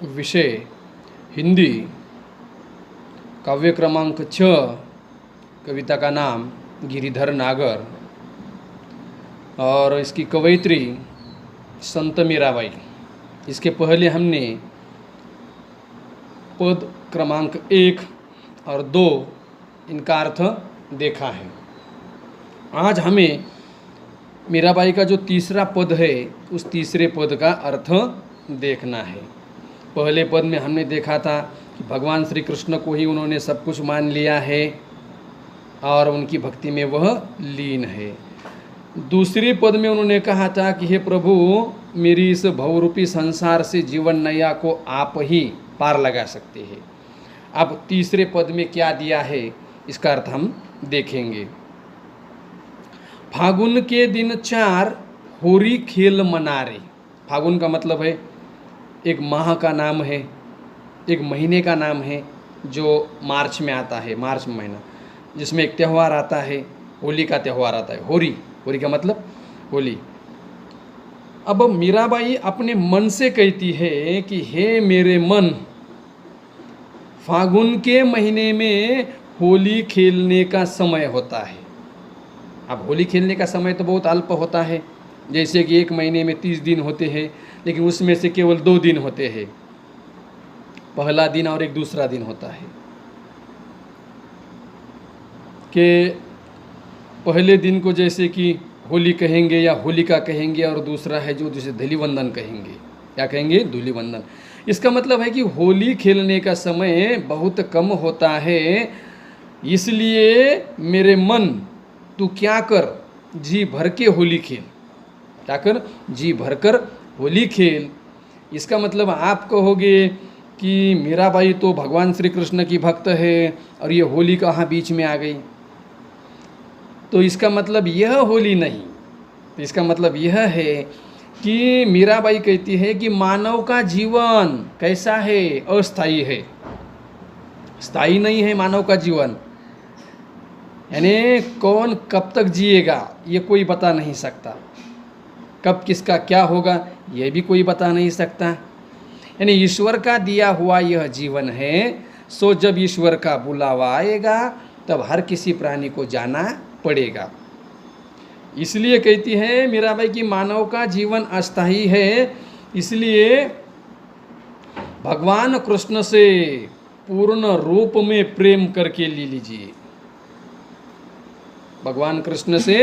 विषय हिंदी, काव्य क्रमांक 6, कविता का नाम गिरिधर नागर और इसकी कवयित्री संत मीराबाई। इसके पहले हमने पद क्रमांक 1 और 2 इनका अर्थ देखा है। आज हमें मीराबाई का जो तीसरा पद है उस तीसरे पद का अर्थ देखना है। पहले पद में हमने देखा था कि भगवान श्री कृष्ण को ही उन्होंने सब कुछ मान लिया है और उनकी भक्ति में वह लीन है। दूसरे पद में उन्होंने कहा था कि हे प्रभु, मेरी इस भवरूपी संसार से जीवन नैया को आप ही पार लगा सकते हैं। अब तीसरे पद में क्या दिया है इसका अर्थ हम देखेंगे। फागुन के दिन 4 होरी खेल मनारे। फागुन का मतलब है एक माह का नाम है, एक महीने का नाम है जो मार्च में आता है, मार्च महीना, जिसमें एक त्यौहार आता है, होली का त्यौहार आता है। होरी, होली का मतलब होली। अब मीराबाई अपने मन से कहती है कि हे मेरे मन, फागुन के महीने में होली खेलने का समय होता है। अब होली खेलने का समय तो बहुत अल्प होता है, जैसे कि एक महीने में 30 दिन होते हैं, लेकिन उसमें से केवल 2 दिन होते हैं, पहला दिन और एक दूसरा दिन होता है। कि पहले दिन को जैसे कि होली कहेंगे या होलिका कहेंगे, और दूसरा है जो जिसे धूलिवंदन कहेंगे। क्या कहेंगे? धूलिवंदन। इसका मतलब है कि होली खेलने का समय बहुत कम होता है, इसलिए मेरे मन तू क्या कर, जी भर के होली खेल। क्या कर? जी भर कर होली खेल। इसका मतलब आप कहोगे कि मीराबाई तो भगवान श्री कृष्ण की भक्त है और ये होली कहाँ बीच में आ गई, तो इसका मतलब यह होली नहीं। तो इसका मतलब यह है कि मीराबाई कहती है कि मानव का जीवन कैसा है? अस्थायी है, स्थायी नहीं है मानव का जीवन। यानी कौन कब तक जिएगा ये कोई बता नहीं सकता, कब किसका क्या होगा यह भी कोई बता नहीं सकता। यानी ईश्वर का दिया हुआ यह जीवन है, सो जब ईश्वर का बुलावा आएगा तब हर किसी प्राणी को जाना पड़ेगा। इसलिए कहती है मीराबाई कि मानव का जीवन अस्थायी है, इसलिए भगवान कृष्ण से पूर्ण रूप में प्रेम करके ले लीजिए। भगवान कृष्ण से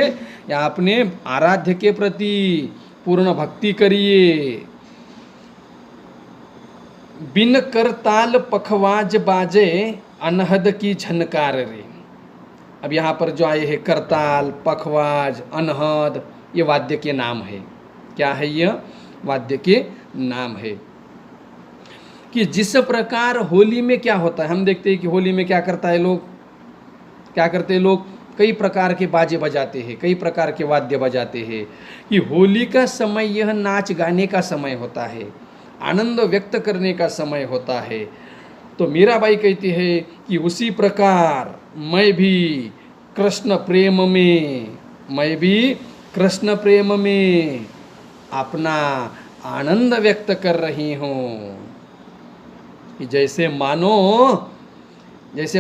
या अपने आराध्य के प्रति पूर्ण भक्ति करिए। बिन करताल पखवाज बाजे, अनहद की झनकार रे। अब यहाँ पर जो आए हैं करताल, पखवाज, अनहद, ये वाद्य के नाम है। क्या है? यह वाद्य के नाम है। कि जिस प्रकार होली में क्या होता है, हम देखते हैं कि होली में क्या करता है लोग, क्या करते हैं लोग, कई प्रकार के बाजे बजाते हैं, कई प्रकार के वाद्य बजाते हैं। कि होली का समय यह नाच गाने का समय होता है, आनंद व्यक्त करने का समय होता है। तो मीराबाई कहती है कि उसी प्रकार मैं भी कृष्ण प्रेम में अपना आनंद व्यक्त कर रही हूँ। कि जैसे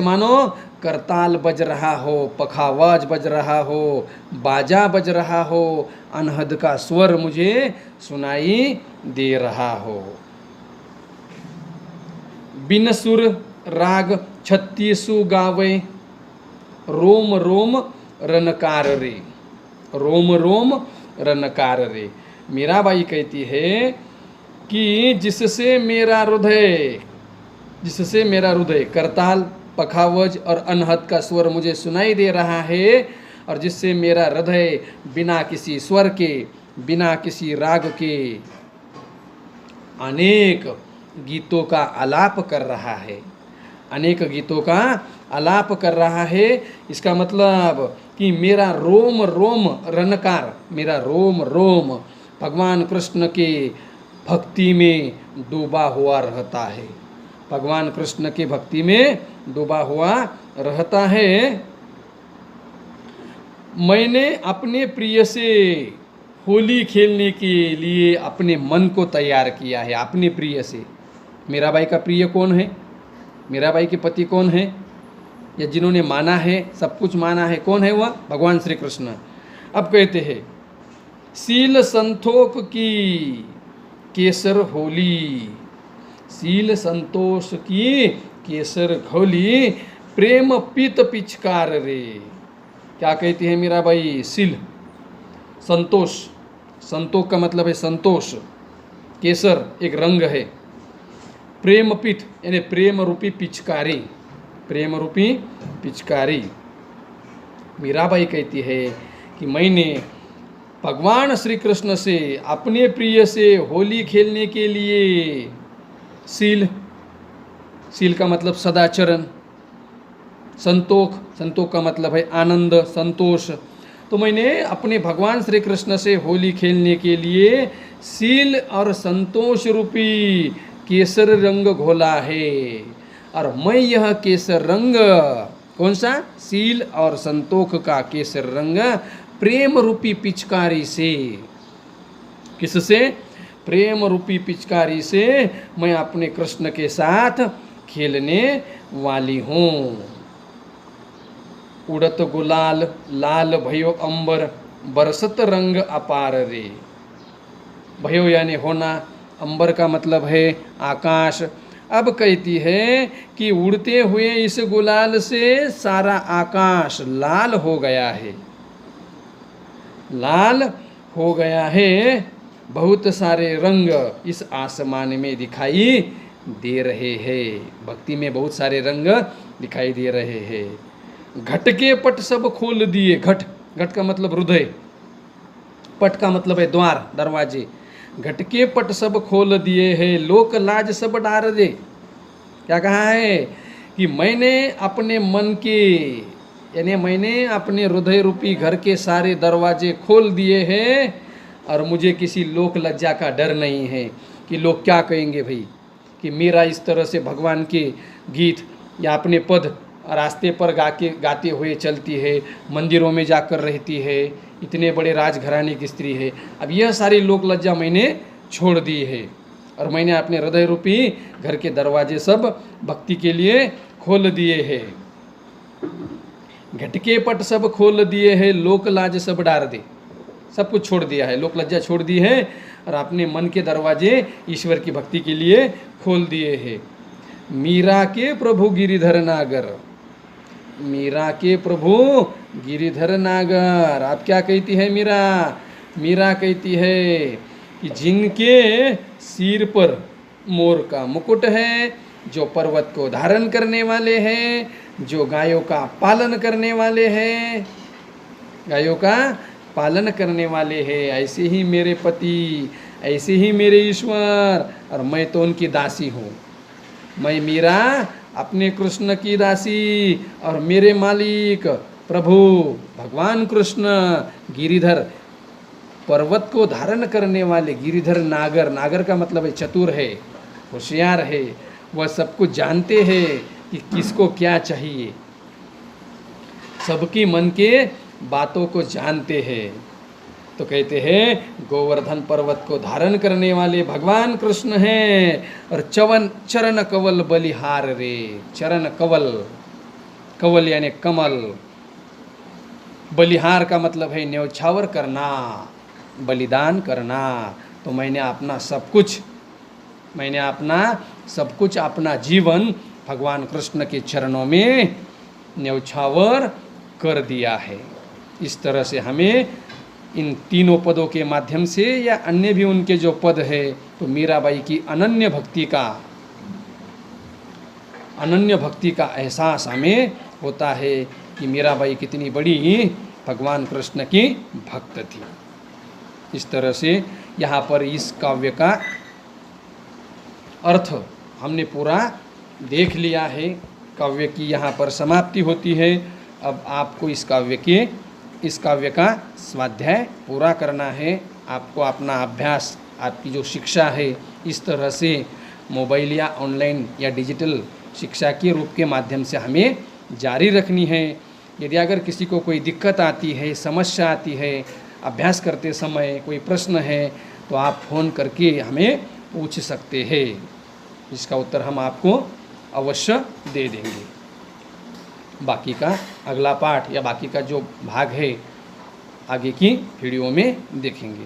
मानो करताल बज रहा हो, पखावाज बज रहा हो, बाजा बज रहा हो, अनहद का स्वर मुझे सुनाई दे रहा हो। बिन सुर राग 36 गावे, रोम रोम रनकार रे। रोम रोम रनकार रे। मीराबाई कहती है कि जिससे मेरा हृदय करताल, पखावज और अनहद का स्वर मुझे सुनाई दे रहा है, और जिससे मेरा हृदय बिना किसी स्वर के, बिना किसी राग के अनेक गीतों का आलाप कर रहा है, अनेक गीतों का आलाप कर रहा है। इसका मतलब कि मेरा रोम रोम रनकार, मेरा रोम रोम भगवान कृष्ण के भक्ति में डूबा हुआ रहता है, भगवान कृष्ण की भक्ति में डूबा हुआ रहता है। मैंने अपने प्रिय से होली खेलने के लिए अपने मन को तैयार किया है, अपने प्रिय से। मीराबाई का प्रिय कौन है, मीराबाई के पति कौन है, या जिन्होंने माना है, सब कुछ माना है, कौन है वह? भगवान श्री कृष्ण। अब कहते हैं सील संतोष की केसर होली, सील संतोष की केसर घोली, प्रेम पीत पिचकार रे। क्या कहती है मीराबाई? सील संतोष, संतोष का मतलब है संतोष, केसर एक रंग है, प्रेम पीठ यानी प्रेम रूपी पिचकारी, प्रेम रूपी पिचकारी। मीराबाई कहती है कि मैंने भगवान श्री कृष्ण से अपने प्रिय से होली खेलने के लिए सील, सील का मतलब सदाचरण, संतोष, संतोष का मतलब है आनंद, संतोष। तो मैंने अपने भगवान श्री कृष्ण से होली खेलने के लिए सील और संतोष रूपी केसर रंग घोला है। और मैं यह केसर रंग, कौन सा? सील और संतोष का केसर रंग प्रेम रूपी पिचकारी से, किससे? प्रेम रूपी पिचकारी से मैं अपने कृष्ण के साथ खेलने वाली हूँ। उड़त गुलाल लाल भयो अंबर, बरसत रंग अपार रे। भयो यानी होना, अंबर का मतलब है आकाश। अब कहती है कि उड़ते हुए इस गुलाल से सारा आकाश लाल हो गया है, लाल हो गया है, बहुत सारे रंग इस आसमान में दिखाई दे रहे हैं। भक्ति में बहुत सारे रंग दिखाई दे रहे हैं। घट के पट सब खोल दिए, घट, घट का मतलब हृदय, पट का मतलब है द्वार, दरवाजे। घट के पट सब खोल दिए हैं, लोक लाज सब डार दे। क्या कहा है? कि मैंने अपने मन के, यानी मैंने अपने हृदय रूपी घर के सारे दरवाजे खोल दिए हैं, और मुझे किसी लोक लज्जा का डर नहीं है कि लोग क्या कहेंगे भाई, कि मेरा इस तरह से भगवान के गीत या अपने पद रास्ते पर गाते हुए चलती है, मंदिरों में जाकर रहती है, इतने बड़े राजघराने की स्त्री है। अब यह सारी लोक लज्जा मैंने छोड़ दी है, और मैंने अपने हृदय रूपी घर के दरवाजे सब भक्ति के लिए खोल दिए हैं। घटके पट सब खोल दिए हैं, लोक लाज सब डार दे। सब कुछ छोड़ दिया है, लोक लज्जा छोड़ दी है, और अपने मन के दरवाजे ईश्वर की भक्ति के लिए खोल दिए हैं। मीरा के प्रभु गिरिधर नागर, मीरा के प्रभु गिरिधर नागर। आप क्या कहती है मीरा? मीरा कहती है कि जिनके सिर पर मोर का मुकुट है, जो पर्वत को धारण करने वाले हैं, जो गायों का पालन करने वाले हैं, गायों का पालन करने वाले हैं, ऐसे ही मेरे पति, ऐसे ही मेरे ईश्वर, और मैं तो उनकी दासी हूँ। मैं मीरा अपने कृष्ण की दासी, और मेरे मालिक प्रभु भगवान कृष्ण गिरिधर, पर्वत को धारण करने वाले गिरिधर नागर, नागर का मतलब है चतुर है, होशियार है, वह सब कुछ जानते हैं कि किसको क्या चाहिए, सबकी मन के बातों को जानते हैं। तो कहते हैं गोवर्धन पर्वत को धारण करने वाले भगवान कृष्ण हैं, और चरण कवल बलिहार रे। चरण कवल, कवल यानी कमल, बलिहार का मतलब है न्यौछावर करना, बलिदान करना। तो मैंने अपना सब कुछ, मैंने अपना सब कुछ, अपना जीवन भगवान कृष्ण के चरणों में न्यौछावर कर दिया है। इस तरह से हमें इन तीनों पदों के माध्यम से, या अन्य भी उनके जो पद है, तो मीराबाई की अनन्य भक्ति का एहसास हमें होता है कि मीराबाई कितनी बड़ी भगवान कृष्ण की भक्त थी। इस तरह से यहाँ पर इस काव्य का अर्थ हमने पूरा देख लिया है। काव्य की यहाँ पर समाप्ति होती है। अब आपको इस काव्य का स्वाध्याय पूरा करना है। आपको अपना अभ्यास, आपकी जो शिक्षा है, इस तरह से मोबाइल या ऑनलाइन या डिजिटल शिक्षा के रूप के माध्यम से हमें जारी रखनी है। यदि अगर किसी को कोई दिक्कत आती है, समस्या आती है, अभ्यास करते समय कोई प्रश्न है, तो आप फ़ोन करके हमें पूछ सकते हैं। जिसका उत्तर हम आपको अवश्य दे देंगे। बाकी का अगला पाठ या बाकी का जो भाग है आगे की वीडियो में देखेंगे।